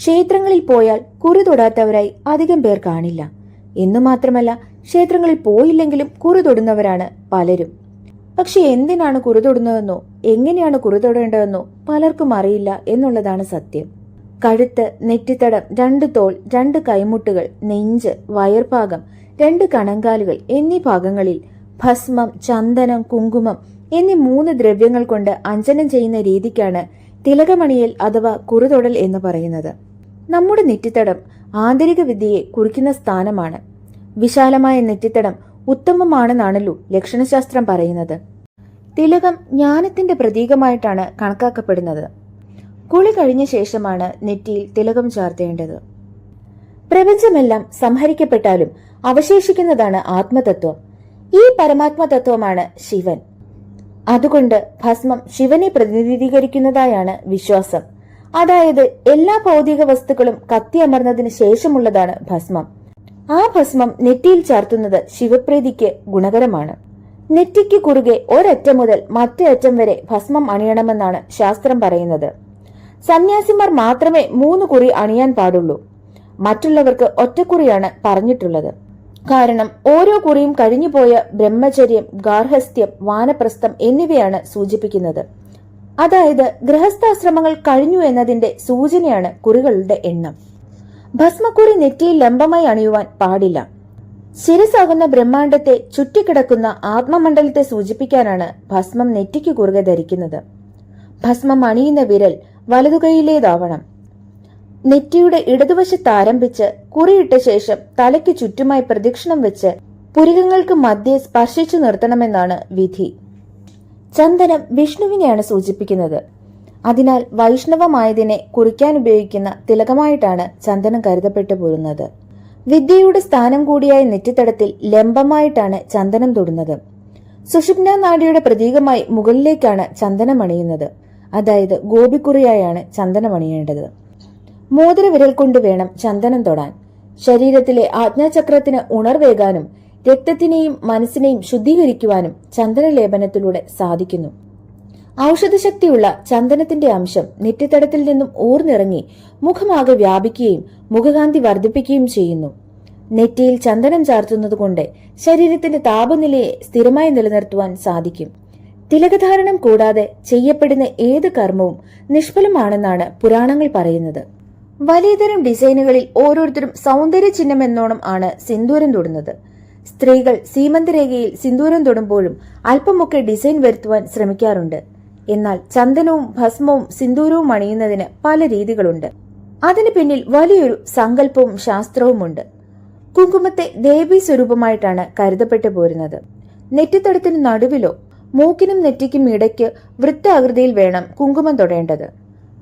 ക്ഷേത്രങ്ങളിൽ പോയാൽ കുറി തൊടാത്തവരായി അധികം പേർ കാണില്ല. എന്നു മാത്രമല്ല, ക്ഷേത്രങ്ങളിൽ പോയില്ലെങ്കിലും കുറി തൊടുന്നവരാണ് പലരും. പക്ഷെ എന്തിനാണ് കുറി തൊടുന്നതെന്നോ എങ്ങനെയാണ് കുറി തൊടേണ്ടതെന്നോ പലർക്കും അറിയില്ല എന്നുള്ളതാണ് സത്യം. കഴുത്ത്, നെറ്റിത്തടം, 2 തോൾ, 2 കൈമുട്ടുകൾ, നെഞ്ച്, വയർഭാഗം, 2 കണങ്കാലുകൾ എന്നീ ഭാഗങ്ങളിൽ ഭസ്മം, ചന്ദനം, കുങ്കുമം എന്നീ 3 ദ്രവ്യങ്ങൾ കൊണ്ട് അഞ്ജനം ചെയ്യുന്ന രീതിക്കാണ് തിലകമണിയൽ അഥവാ കുറിതൊടൽ എന്ന് പറയുന്നത്. നമ്മുടെ നെറ്റിത്തടം ആന്തരിക വിദ്യയെ കുറിക്കുന്ന സ്ഥാനമാണ്. വിശാലമായ നെറ്റിത്തടം ഉത്തമമാണെന്നാണല്ലോ ലക്ഷണശാസ്ത്രം പറയുന്നത്. തിലകം ജ്ഞാനത്തിന്റെ പ്രതീകമായിട്ടാണ് കണക്കാക്കപ്പെടുന്നത്. കുളി കഴിഞ്ഞ ശേഷമാണ് നെറ്റിയിൽ തിലകം ചാർത്തേണ്ടത്. പ്രപഞ്ചമെല്ലാം സംഹരിക്കപ്പെട്ടാലും അവശേഷിക്കുന്നതാണ് ആത്മതത്വം. ഈ പരമാത്മതത്വമാണ് ശിവൻ. അതുകൊണ്ട് ഭസ്മം ശിവനെ പ്രതിനിധീകരിക്കുന്നതായാണ് വിശ്വാസം. അതായത് എല്ലാ ഭൗതിക വസ്തുക്കളും കത്തിയമർന്നതിന് ശേഷമുള്ളതാണ് ഭസ്മം. ആ ഭസ്മം നെറ്റിയിൽ ചാർത്തുന്നത് ശിവപ്രീതിക്ക് ഗുണകരമാണ്. നെറ്റിക്ക് കുറുകെ ഒരറ്റം മുതൽ മറ്റേ അറ്റം വരെ ഭസ്മം അണിയണമെന്നാണ് ശാസ്ത്രം പറയുന്നത്. സന്യാസിമാർ മാത്രമേ 3 കുറി അണിയാൻ പാടുള്ളൂ. മറ്റുള്ളവർക്ക് ഒറ്റക്കുറിയാണ് പറഞ്ഞിട്ടുള്ളത്. കാരണം ഓരോ കുറിയും കഴിഞ്ഞുപോയ ബ്രഹ്മചര്യം, ഗാർഹസ്ഥ്യം, വാനപ്രസ്ഥം എന്നിവയാണ് സൂചിപ്പിക്കുന്നത്. അതായത് ഗൃഹസ്ഥാശ്രമങ്ങൾ കഴിഞ്ഞു എന്നതിന്റെ സൂചനയാണ് കുറികളുടെ എണ്ണം. ഭസ്മക്കുറി നെറ്റിയിൽ ലംബമായി അണിയുവാൻ പാടില്ല. ശിരസാകുന്ന ബ്രഹ്മാണ്ടത്തെ ചുറ്റിക്കിടക്കുന്ന ആത്മമണ്ഡലത്തെ സൂചിപ്പിക്കാനാണ് ഭസ്മം നെറ്റിക്ക് കുറുകെ ധരിക്കുന്നത്. ഭസ്മം അണിയുന്ന വിരൽ വലതുകൈയിലേതാവണം. നെറ്റിയുടെ ഇടതുവശത്ത് ആരംഭിച്ച് കുറിയിട്ട ശേഷം തലയ്ക്ക് ചുറ്റുമായി പ്രദക്ഷിണം വെച്ച് പുരികങ്ങൾക്ക് മധ്യേ സ്പർശിച്ചു നിർത്തണമെന്നാണ് വിധി. ചന്ദനം വിഷ്ണുവിനെയാണ് സൂചിപ്പിക്കുന്നത്. അതിനാൽ വൈഷ്ണവമായതിനെ കുറിക്കാൻ ഉപയോഗിക്കുന്ന തിലകമായിട്ടാണ് ചന്ദനം കരുതപ്പെട്ടു പോരുന്നത്. വിദ്യയുടെ സ്ഥാനം കൂടിയായ നെറ്റിത്തടത്തിൽ ലംബമായിട്ടാണ് ചന്ദനം തൊടുന്നത്. സുഷുമ്നാ നാഡിയുടെ പ്രതീകമായി മുകളിലേക്കാണ് ചന്ദനം അണിയുന്നത്. അതായത് ഗോപിക്കുറിയായാണ് ചന്ദനം അണിയേണ്ടത്. മോതിരവിരൽ കൊണ്ട് വേണം ചന്ദനം തൊടാൻ. ശരീരത്തിലെ ആജ്ഞാചക്രത്തിന് ഉണർവേകാനും രക്തത്തിനെയും മനസ്സിനെയും ശുദ്ധീകരിക്കുവാനും ചന്ദനലേപനത്തിലൂടെ സാധിക്കുന്നു. ഔഷധശക്തിയുള്ള ചന്ദനത്തിന്റെ അംശം നെറ്റിത്തടത്തിൽ നിന്നും ഊർന്നിറങ്ങി മുഖമാകെ വ്യാപിക്കുകയും മുഖകാന്തി വർദ്ധിപ്പിക്കുകയും ചെയ്യുന്നു. നെറ്റിയിൽ ചന്ദനം ചാർത്തുന്നതുകൊണ്ട് ശരീരത്തിന്റെ താപനിലയെ സ്ഥിരമായി നിലനിർത്തുവാൻ സാധിക്കും. തിലകധാരണം കൂടാതെ ചെയ്യപ്പെടുന്ന ഏത് കർമ്മവും നിഷ്ഫലമാണെന്നാണ് പുരാണങ്ങൾ പറയുന്നത്. വലിയതരം ഡിസൈനുകളിൽ ഓരോരുത്തരും സൗന്ദര്യ ചിഹ്നം എന്നോണം ആണ് സിന്ദൂരം തൊടുന്നത്. സ്ത്രീകൾ സീമന്തരേഖയിൽ സിന്ദൂരം തൊടുമ്പോഴും അല്പമൊക്കെ ഡിസൈൻ വരുത്തുവാൻ ശ്രമിക്കാറുണ്ട്. എന്നാൽ ചന്ദനവും ഭസ്മവും സിന്ദൂരവും അണിയുന്നതിന് പല രീതികളുണ്ട്. അതിന് പിന്നിൽ വലിയൊരു സങ്കല്പവും ശാസ്ത്രവുമുണ്ട്. കുങ്കുമത്തെ ദേവീ സ്വരൂപമായിട്ടാണ് കരുതപ്പെട്ടു പോരുന്നത്. നെറ്റിത്തടത്തിന് നടുവിലോ മൂക്കിനും നെറ്റിക്കും ഇടയ്ക്ക് വൃത്താകൃതിയിൽ വേണം കുങ്കുമം തൊടേണ്ടത്.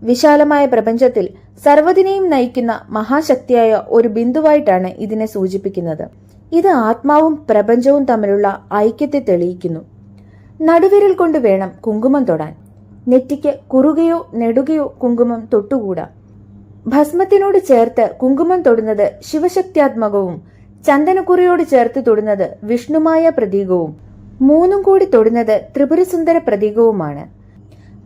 വിശാലമായ പ്രപഞ്ചത്തിൽ സർവ്വതിനെയും നയിക്കുന്ന മഹാശക്തിയായ ഒരു ബിന്ദുവായിട്ടാണ് ഇതിനെ സൂചിപ്പിക്കുന്നത്. ഇത് ആത്മാവും പ്രപഞ്ചവും തമ്മിലുള്ള ഐക്യത്തെ തെളിയിക്കുന്നു. നടുവിരൽ കൊണ്ട് വേണം കുങ്കുമം തൊടാൻ. നെറ്റിക്ക് കുറുകയോ നെടുകയോ കുങ്കുമം തൊട്ടുകൂടാ. ഭസ്മത്തിനോട് ചേർത്ത് കുങ്കുമം തൊടുന്നത് ശിവശക്തിയാത്മകവും ചന്ദനക്കുറിയോട് ചേർത്ത് തൊടുന്നത് വിഷ്ണുമായ പ്രതീകവും 3 കൂടി തൊടുന്നത് ത്രിപുരസുന്ദര പ്രതീകവുമാണ്.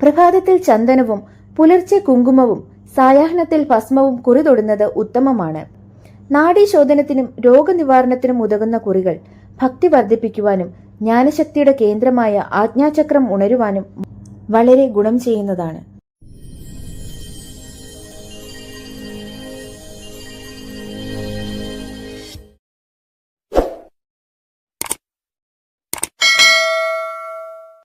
പ്രഭാതത്തിൽ ചന്ദനവും പുലർച്ചെ കുങ്കുമവും സായാഹ്നത്തിൽ ഭസ്മവും കുറി തൊടുന്നത് ഉത്തമമാണ്. നാഡീശോധനത്തിനും രോഗനിവാരണത്തിനും ഉതകുന്ന കുറികൾ ഭക്തി വർദ്ധിപ്പിക്കുവാനും ജ്ഞാനശക്തിയുടെ കേന്ദ്രമായ ആജ്ഞാചക്രം ഉണരുവാനും വളരെ ഗുണം ചെയ്യുന്നതാണ്.